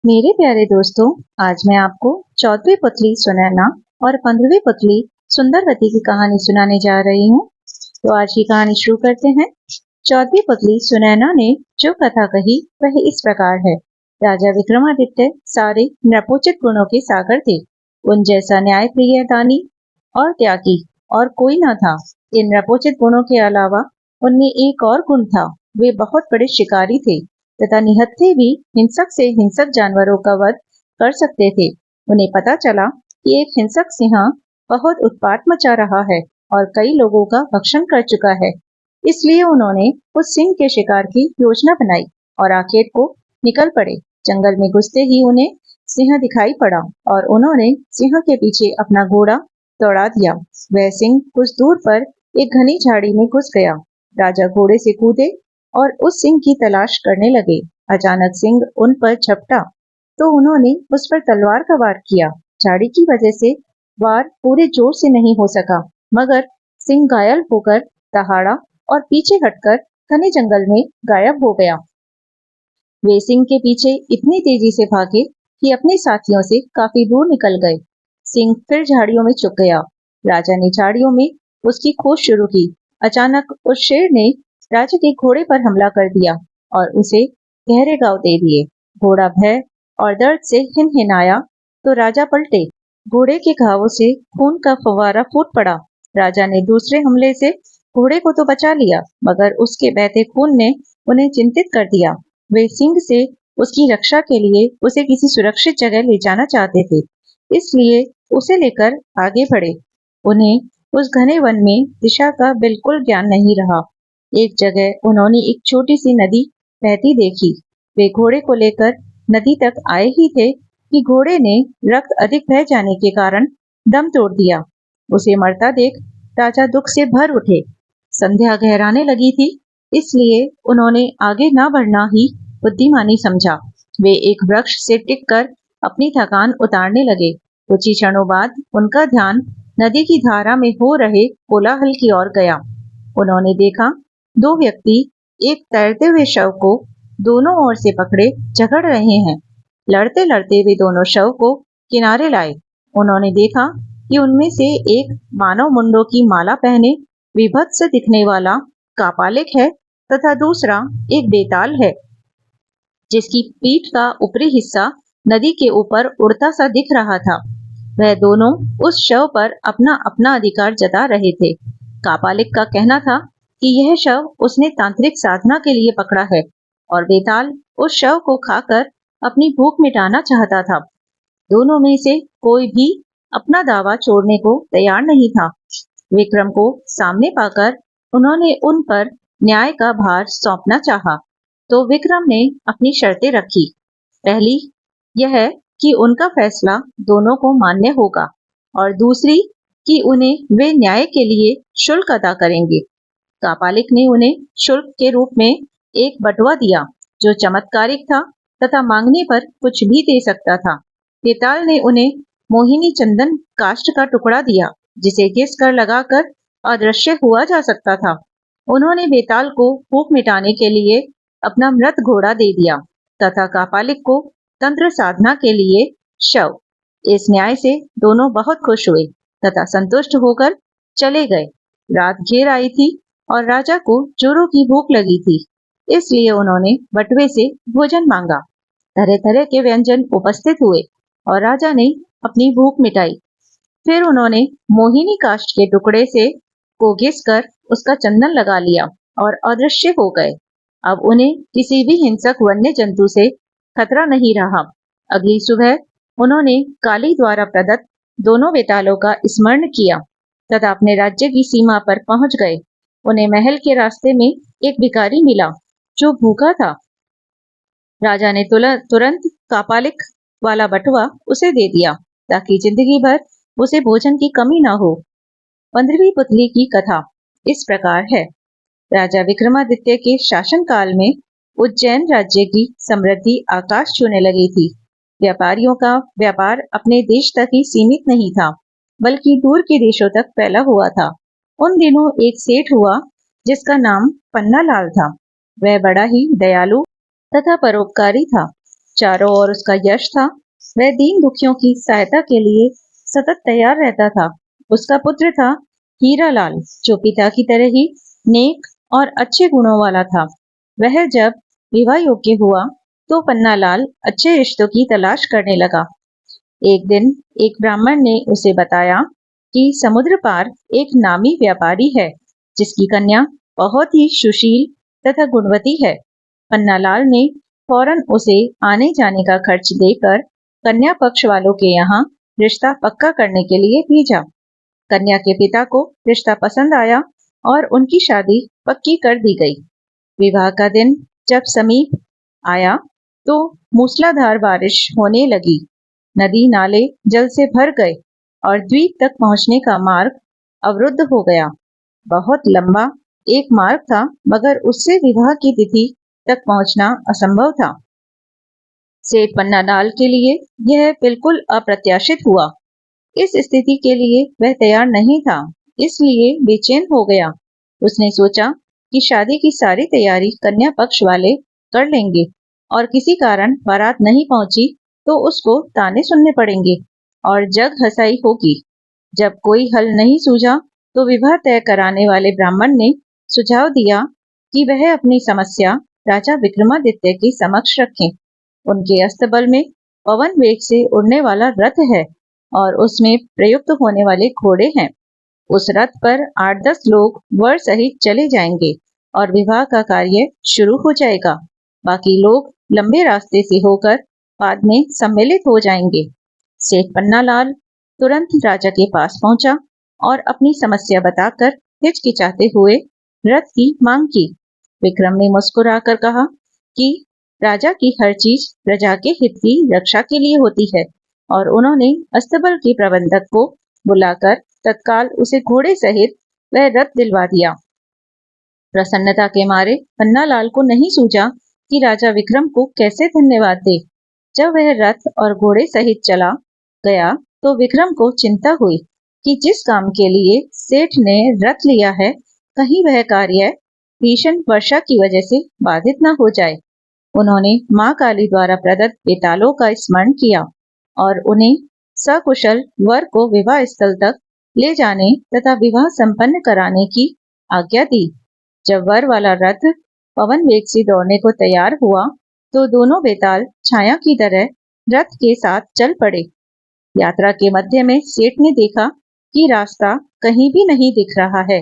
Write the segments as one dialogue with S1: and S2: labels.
S1: मेरे प्यारे दोस्तों, आज मैं आपको 14वीं पुतली सुनैना और 15वीं पुतली सुंदरवती की कहानी सुनाने जा रही हूँ। तो आज की कहानी शुरू करते हैं। 14वीं पुतली सुनैना ने जो कथा कही वह इस प्रकार है। राजा विक्रमादित्य सारे नृपोचित गुणों के सागर थे। उन जैसा न्यायप्रिय, दानी और त्यागी और कोई न था। इन नृपोचित गुणों के अलावा उनमें एक और गुण था। वे बहुत बड़े शिकारी थे तथा निहत्थे भी हिंसक से हिंसक जानवरों का वध कर सकते थे। उन्हें पता चला कि एक हिंसक सिंह बहुत उत्पात मचा रहा है और कई लोगों का भक्षण कर चुका है। इसलिए उन्होंने उस सिंह के शिकार की योजना बनाई और आखेट को निकल पड़े। जंगल में घुसते ही उन्हें सिंह दिखाई पड़ा और उन्होंने सिंह के पीछे अपना घोड़ा दौड़ा दिया। वह सिंह कुछ दूर पर एक घनी झाड़ी में घुस गया। राजा घोड़े से कूदे और उस सिंह की तलाश करने लगे। अचानक सिंह उन पर झपटा तो उन्होंने उस पर तलवार का वार किया। झाड़ी की वजह से वार पूरे जोर से नहीं हो सका, मगर सिंह घायल होकर दहाड़ा और पीछे हटकर घने जंगल में गायब हो गया। वे सिंह के पीछे इतनी तेजी से भागे कि अपने साथियों से काफी दूर निकल गए। सिंह फिर झाड़ियों में छुप गया। राजा ने झाड़ियों में उसकी खोज शुरू की। अचानक उस शेर ने राजा के घोड़े पर हमला कर दिया और उसे गहरे घाव दे दिए। घोड़ा भय और दर्द से हिनहिनाया तो राजा पलटे। घोड़े के घावों से खून का फव्वारा फूट पड़ा। राजा ने दूसरे हमले से घोड़े को तो बचा लिया, मगर उसके बहते खून ने उन्हें चिंतित कर दिया। वे सिंह से उसकी रक्षा के लिए उसे किसी सुरक्षित जगह ले जाना चाहते थे, इसलिए उसे लेकर आगे बढ़े। उन्हें उस घने वन में दिशा का बिल्कुल ज्ञान नहीं रहा। एक जगह उन्होंने एक छोटी सी नदी बहती देखी। वे घोड़े को लेकर नदी तक आए ही थे कि घोड़े ने रक्त अधिक बह जाने के कारण दम तोड़ दिया। उसे मरता देख राजा दुख से भर उठे। संध्या गहराने लगी थी, इसलिए उन्होंने आगे न बढ़ना ही बुद्धिमानी समझा। वे एक वृक्ष से टिककर अपनी थकान उतारने लगे। कुछ ही क्षणों बाद उनका ध्यान नदी की धारा में हो रहे कोलाहल की ओर गया। उन्होंने देखा दो व्यक्ति एक तैरते हुए शव को दोनों ओर से पकड़े झगड़ रहे हैं। लड़ते लड़ते वे दोनों शव को किनारे लाए। उन्होंने देखा कि उनमें से एक मानव मुंडों की माला पहने विभत्स दिखने वाला कापालिक है तथा दूसरा एक बेताल है, जिसकी पीठ का ऊपरी हिस्सा नदी के ऊपर उड़ता सा दिख रहा था। वह दोनों उस शव पर अपना अपना अधिकार जता रहे थे। कापालिक का कहना था कि यह शव उसने तांत्रिक साधना के लिए पकड़ा है और बेताल उस शव को खाकर अपनी भूख मिटाना चाहता था। दोनों में से कोई भी अपना दावा छोड़ने को तैयार नहीं था। विक्रम को सामने पाकर उन्होंने उन पर न्याय का भार सौंपना चाहा, तो विक्रम ने अपनी शर्तें रखी। पहली यह कि उनका फैसला दोनों को मान्य होगा और दूसरी कि उन्हें वे न्याय के लिए शुल्क अदा करेंगे। कापालिक ने उन्हें शुल्क के रूप में एक बटुआ दिया जो चमत्कारिक था तथा मांगने पर कुछ भी दे सकता था। बेताल ने उन्हें मोहिनी चंदन काष्ठ का टुकड़ा दिया जिसे घिस कर लगाकर अदृश्य हुआ जा सकता था। उन्होंने बेताल को भूख मिटाने के लिए अपना मृत घोड़ा दे दिया तथा कापालिक को तंत्र साधना के लिए शव। इस न्याय से दोनों बहुत खुश हुए तथा संतुष्ट होकर चले गए। रात घेर आई थी और राजा को जोरों की भूख लगी थी, इसलिए उन्होंने बटुए से भोजन मांगा। तरह तरह के व्यंजन उपस्थित हुए और राजा ने अपनी भूख मिटाई। फिर उन्होंने मोहिनी काष्ठ के टुकड़े से को घिसकर उसका चंदन लगा लिया और अदृश्य हो गए। अब उन्हें किसी भी हिंसक वन्य जंतु से खतरा नहीं रहा। अगली सुबह उन्होंने काली द्वारा प्रदत्त दोनों बेतालों का स्मरण किया तथा अपने राज्य की सीमा पर पहुंच गए। उन्हें महल के रास्ते में एक भिखारी मिला जो भूखा था। राजा ने तुरंत कापालिक वाला बटुआ उसे दे दिया ताकि जिंदगी भर उसे भोजन की कमी न हो। 15वीं पुतली की कथा इस प्रकार है। राजा विक्रमादित्य के शासन काल में उज्जैन राज्य की समृद्धि आकाश छूने लगी थी। व्यापारियों का व्यापार अपने देश तक ही सीमित नहीं था, बल्कि दूर के देशों तक फैला हुआ था। उन दिनों एक सेठ हुआ जिसका नाम पन्ना लाल था। वह बड़ा ही दयालु तथा परोपकारी था। चारों ओर उसका यश था। वह दीन दुखियों की सहायता के लिए सतत तैयार रहता था। उसका पुत्र था हीरालाल, जो पिता की तरह ही नेक और अच्छे गुणों वाला था। वह जब विवाह योग्य हुआ तो पन्नालाल अच्छे रिश्तों की तलाश करने लगा। एक दिन एक ब्राह्मण ने उसे बताया कि समुद्र पार एक नामी व्यापारी है, जिसकी कन्या बहुत ही सुशील तथा गुणवती है। पन्नालाल ने फौरन उसे आने जाने का खर्च देकर कन्या पक्ष वालों के यहाँ रिश्ता पक्का करने के लिए भेजा। कन्या के पिता को रिश्ता पसंद आया और उनकी शादी पक्की कर दी गई। विवाह का दिन जब समीप आया तो मूसलाधार बारिश होने लगी। नदी नाले जल से भर गए और द्वीप तक पहुंचने का मार्ग अवरुद्ध हो गया। बहुत लंबा एक मार्ग था, मगर उससे विवाह की तिथि तक पहुंचना असंभव था। सेठ पन्नालाल के लिए यह बिल्कुल अप्रत्याशित हुआ। इस स्थिति के लिए वह तैयार नहीं था, इसलिए बेचैन हो गया। उसने सोचा कि शादी की सारी तैयारी कन्या पक्ष वाले कर लेंगे और किसी कारण बारात नहीं पहुंची तो उसको ताने सुनने पड़ेंगे और जग हंसाई होगी। जब कोई हल नहीं सूझा तो विवाह तय कराने वाले ब्राह्मण ने सुझाव दिया कि वह अपनी समस्या राजा विक्रमादित्य के समक्ष रखें। उनके अस्तबल में पवन वेग से उड़ने वाला रथ है और उसमें प्रयुक्त होने वाले घोड़े हैं। उस रथ पर 8-10 लोग वर सहित चले जाएंगे और विवाह का कार्य शुरू हो जाएगा। बाकी लोग लंबे रास्ते से होकर बाद में सम्मिलित हो जाएंगे। सेठ पन्नालाल तुरंत राजा के पास पहुंचा और अपनी समस्या बताकर हिचकिचाते हुए रथ की मांग की। विक्रम ने मुस्कुराकर कहा कि राजा की हर चीज प्रजा के हित की रक्षा के लिए होती है और उन्होंने अस्तबल के प्रबंधक को बुलाकर तत्काल उसे घोड़े सहित वह रथ दिलवा दिया। प्रसन्नता के मारे पन्नालाल को नहीं सूझा कि राजा विक्रम को कैसे धन्यवाद दे। जब वह रथ और घोड़े सहित चला गया तो विक्रम को चिंता हुई कि जिस काम के लिए सेठ ने रथ लिया है, कहीं वह कार्य भीषण वर्षा की वजह से बाधित न हो जाए। उन्होंने मां काली द्वारा प्रदत्त बेतालों का स्मरण किया और उन्हें सकुशल वर को विवाह स्थल तक ले जाने तथा विवाह संपन्न कराने की आज्ञा दी। जब वर वाला रथ पवन वेग से दौड़ने को तैयार हुआ तो दोनों बेताल छाया की तरह रथ के साथ चल पड़े। यात्रा के मध्य में सेठ ने देखा कि रास्ता कहीं भी नहीं दिख रहा है,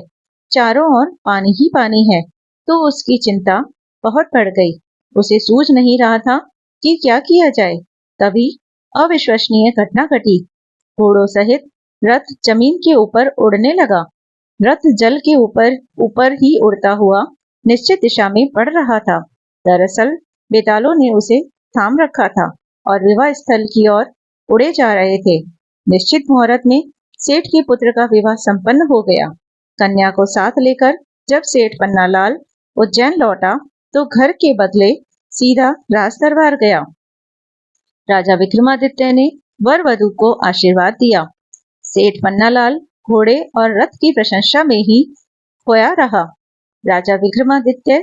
S1: चारों ओर पानी ही पानी है, तो उसकी चिंता बहुत बढ़ गई। उसे सूझ नहीं रहा था कि क्या किया जाए। तभी अविश्वसनीय घटना घटी। घोड़ों सहित रथ जमीन के ऊपर उड़ने लगा। रथ जल के ऊपर ऊपर ही उड़ता हुआ निश्चित दिशा में बढ़ रहा था। दरअसल बेतालों ने उसे थाम रखा था और विवाह स्थल की ओर उड़े जा रहे थे। निश्चित मुहूर्त में सेठ के पुत्र का विवाह संपन्न हो गया। कन्या को साथ लेकर जब सेठ पन्नालाल उज्जैन लौटा तो घर के बदले सीधा राज दरबार गया। राजा विक्रमादित्य ने वर वधू को आशीर्वाद दिया। सेठ पन्नालाल घोड़े और रथ की प्रशंसा में ही खोया रहा। राजा विक्रमादित्य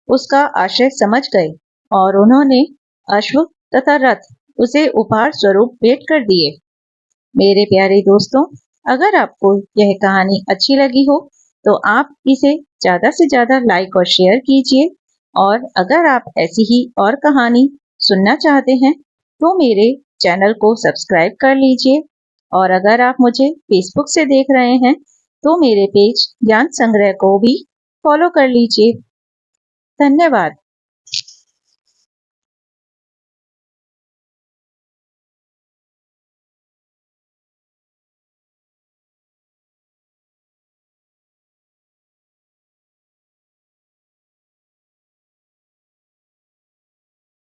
S1: उसका आशय समझ गए और उन्होंने अश्व तथा रथ उसे उपहार स्वरूप भेंट कर दिए। मेरे प्यारे दोस्तों, अगर आपको यह कहानी अच्छी लगी हो तो आप इसे ज्यादा से ज्यादा लाइक और शेयर कीजिए। और अगर आप ऐसी ही और कहानी सुनना चाहते हैं तो मेरे चैनल को सब्सक्राइब कर लीजिए। और अगर आप मुझे फेसबुक से देख रहे हैं तो मेरे पेज ज्ञान संग्रह को भी फॉलो कर लीजिए। धन्यवाद।